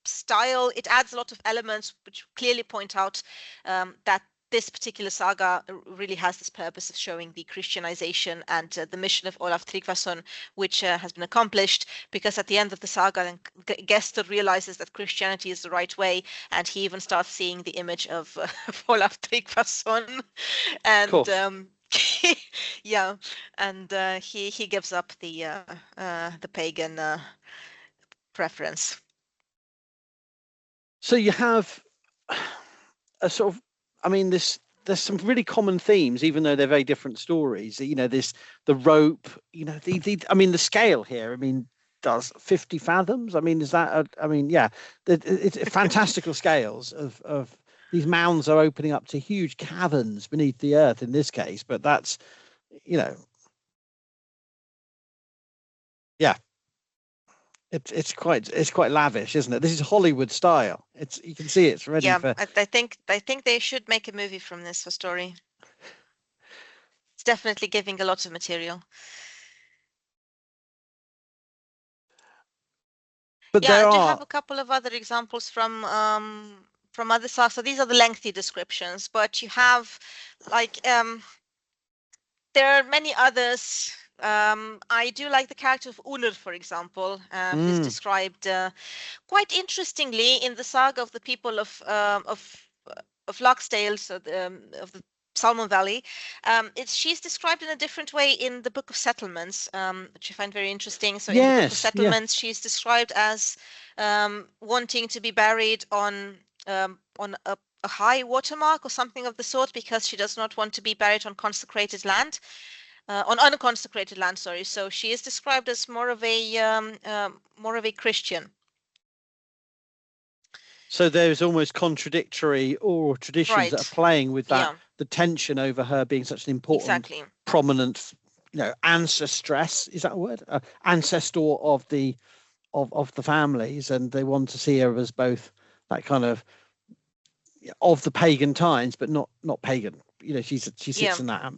style, it adds a lot of elements which clearly point out that this particular saga really has this purpose of showing the Christianization and the mission of Olaf Tryggvason, which has been accomplished, because at the end of the saga, then Gester realizes that Christianity is the right way, and he even starts seeing the image of Olaf Tryggvason, and yeah, and he gives up the pagan preference.
So you have a sort of, I mean, there's some really common themes, even though they're very different stories. The rope, I mean, the scale here, I mean, does 50 fathoms. I mean, is that, yeah, it's fantastical scales of these mounds are opening up to huge caverns beneath the earth in this case, but that's, yeah. It's quite lavish, isn't it? This is Hollywood style. You can see it's ready for.
I think they should make a movie from this story. It's definitely giving a lot of material.
But
yeah, I do have a couple of other examples from other sagas. So these are the lengthy descriptions, but you have like there are many others. I do like the character of Unr, for example, who's described quite interestingly in the saga of the people of Laxdale, so of the Salmon Valley. She's described in a different way in the Book of Settlements, which I find very interesting. So in the Book of Settlements, she's described as wanting to be buried on a high watermark or something of the sort, because she does not want to be buried on consecrated land. On unconsecrated land, sorry. So she is described as more of a Christian.
So there's almost contradictory oral traditions that are playing with that, the tension over her being such an important, prominent, ancestress. Is that a word? Ancestor of the families, and they want to see her as both that kind of the pagan times, but not pagan. She sits in that.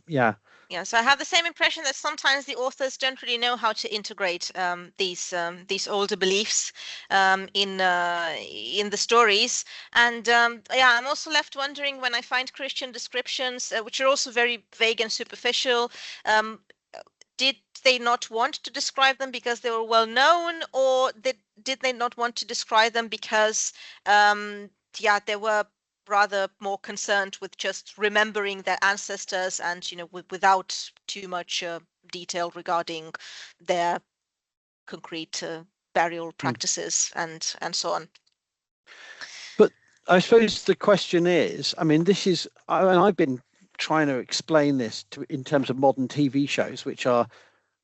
Yeah, so I have the same impression that sometimes the authors don't really know how to integrate these older beliefs in the stories. And yeah, I'm also left wondering when I find Christian descriptions, which are also very vague and superficial. Did they not want to describe them because they were well known, or did they not want to describe them because yeah, there were rather more concerned with just remembering their ancestors and, without too much detail regarding their concrete burial practices and so on.
But I suppose the question is, I mean, and I've been trying to explain this in terms of modern TV shows, which are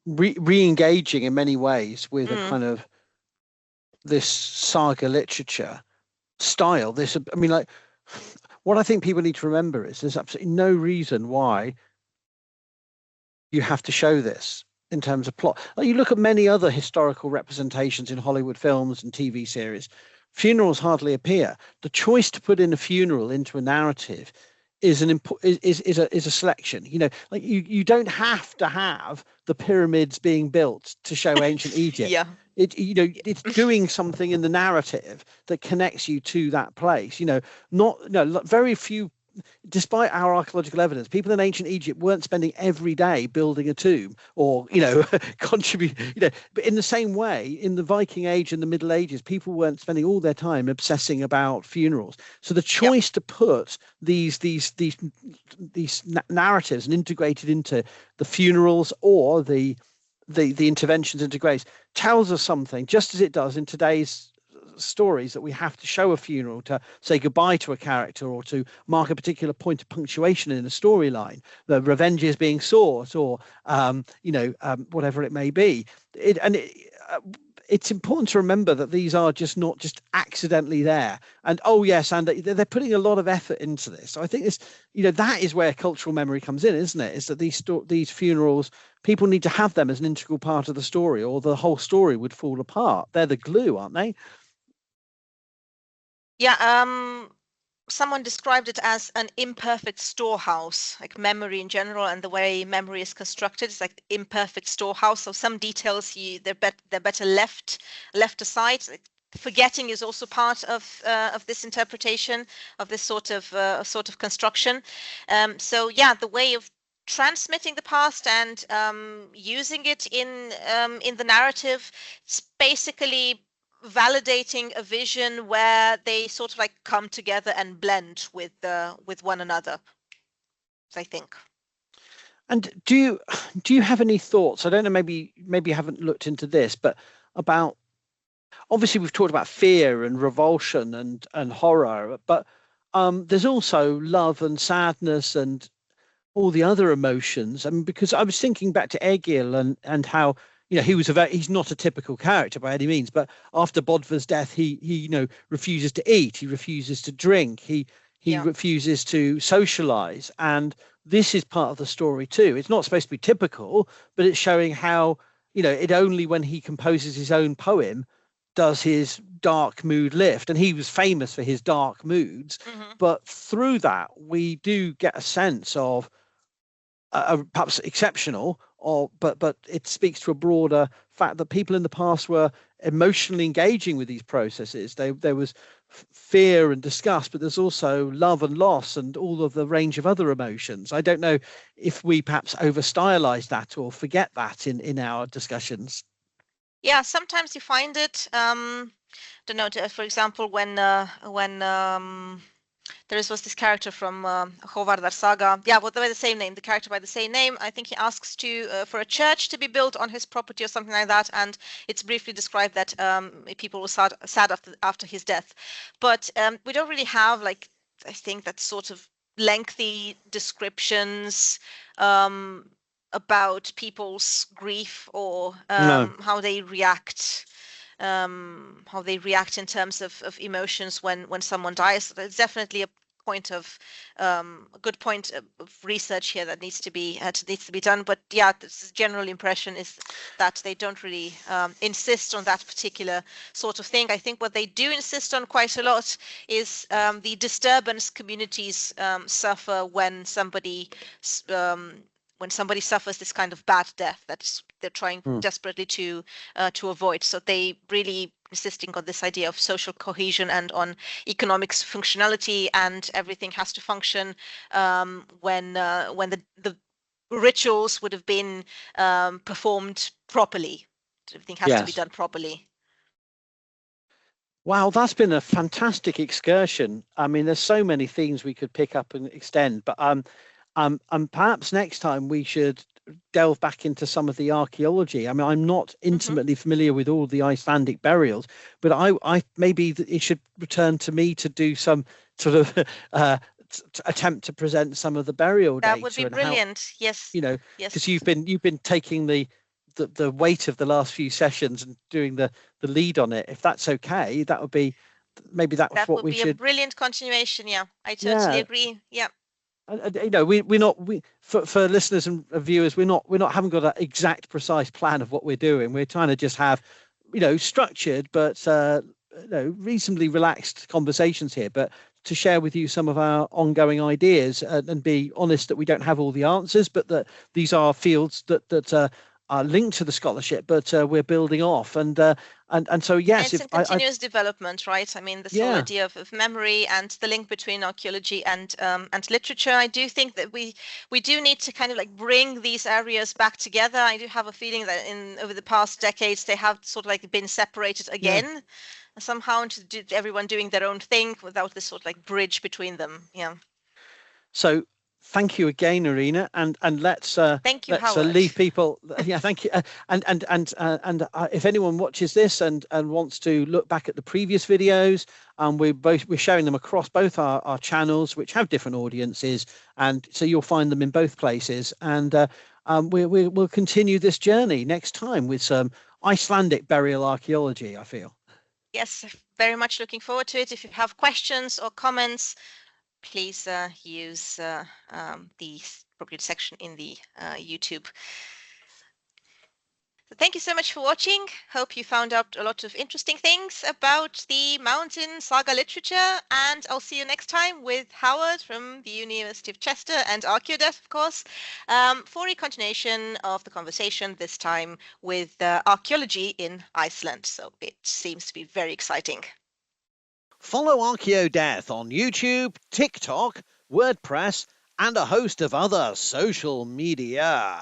re-engaging in many ways with a kind of this saga literature style. I mean, like, what I think people need to remember is there's absolutely no reason why you have to show this in terms of plot. Like, you look at many other historical representations in Hollywood films and TV series, funerals hardly appear. The choice to put in a funeral into a narrative is a selection. Like you don't have to have the pyramids being built to show ancient Egypt.
Yeah.
It's doing something in the narrative that connects you to that place. Very few, despite our archaeological evidence, people in ancient Egypt weren't spending every day building a tomb or, contribute, but in the same way, in the Viking Age and the Middle Ages, people weren't spending all their time obsessing about funerals. So the choice to put these narratives and integrated into the funerals or the interventions into graves tells us something, just as it does in today's stories, that we have to show a funeral to say goodbye to a character or to mark a particular point of punctuation in a storyline. The revenge is being sought, or whatever it may be. It's important to remember that these are not just accidentally there. And and they're putting a lot of effort into this. So I think this, that is where cultural memory comes in, isn't it? Is that these funerals, people need to have them as an integral part of the story, or the whole story would fall apart. They're the glue, aren't they?
Yeah, someone described it as an imperfect storehouse, like memory in general, and the way memory is constructed is like imperfect storehouse. So some details they're better left aside. Like, forgetting is also part of this interpretation of this sort of construction. So yeah, the way of transmitting the past and using it in the narrative, it's basically validating a vision where they sort of like come together and blend with one another, I think.
And do you have any thoughts? I don't know, maybe you haven't looked into this, but about, obviously we've talked about fear and revulsion and horror, but there's also love and sadness and all the other emotions. I mean, because I was thinking back to Egil and how, he's not a typical character by any means, but after Bodva's death, he refuses to eat, he refuses to drink, he refuses to socialize, and this is part of the story too. It's not supposed to be typical, but it's showing how, it only when he composes his own poem does his dark mood lift, and he was famous for his dark moods. But through that, we do get a sense of perhaps exceptional, but it speaks to a broader fact that people in the past were emotionally engaging with these processes. There was fear and disgust, but there's also love and loss and all of the range of other emotions. I don't know if we perhaps over stylize that or forget that in our discussions.
Yeah, sometimes you find it. Don't know. For example, when there was this character from Icelandic Saga. Yeah, by the same name. The character by the same name. I think he asks for a church to be built on his property or something like that, and it's briefly described that people were sad after his death. But we don't really have, like, I think, that sort of lengthy descriptions about people's grief or how they react. How they react in terms of emotions when someone dies. It's definitely a good point of research here that needs to be done. But yeah, this general impression is that they don't really insist on that particular sort of thing. I think what they do insist on quite a lot is the disturbance communities suffer when somebody suffers this kind of bad death that they're trying desperately to avoid. So they really insisting on this idea of social cohesion and on economics functionality, and everything has to function when the rituals would have been performed properly. Everything has to be done properly.
Wow, that's been a fantastic excursion. I mean, there's so many themes we could pick up and extend, but perhaps next time we should delve back into some of the archaeology. I mean, I'm not intimately familiar with all the Icelandic burials, but I maybe it should return to me to do some sort of attempt to present some of the burial
That would
data
be
and how,
brilliant. Yes,
you know, because
yes,
you've been taking the weight of the last few sessions and doing the lead on it. If that's okay, that would be maybe that's
that
what
would
we
be a
should.
brilliant continuation. Yeah, I totally
Yeah,
agree. Yeah.
we're not for listeners and viewers, we're not haven't got an exact precise plan of what we're doing. We're trying to just have structured but reasonably relaxed conversations here, but to share with you some of our ongoing ideas, and be honest that we don't have all the answers, but that these are fields that are linked to the scholarship, but we're building off. And so
And
yes,
it's
if
in
I
continuous development, right? I mean, this whole
yeah.
idea of memory and the link between archaeology and literature. I do think that we do need to kind of like bring these areas back together. I do have a feeling that in over the past decades they have sort of like been separated
Yeah.
again somehow into everyone doing their own thing without this sort of like bridge between them. Yeah.
So thank you again, Irina, and
Thank you,
let's
Howard.
leave people. Yeah, thank you. And if anyone watches this and wants to look back at the previous videos, we're sharing them across both our channels, which have different audiences, and so you'll find them in both places. And we'll continue this journey next time with some Icelandic burial archaeology, I feel.
Yes, very much looking forward to it. If you have questions or comments, please use the appropriate section in the YouTube. So thank you so much for watching. Hope you found out a lot of interesting things about the mountain saga literature, and I'll see you next time with Howard from the University of Chester and Archaeodet, of course, for a continuation of the conversation, this time with archaeology in Iceland. So it seems to be very exciting.
Follow Archaeodeath on YouTube, TikTok, WordPress, and a host of other social media.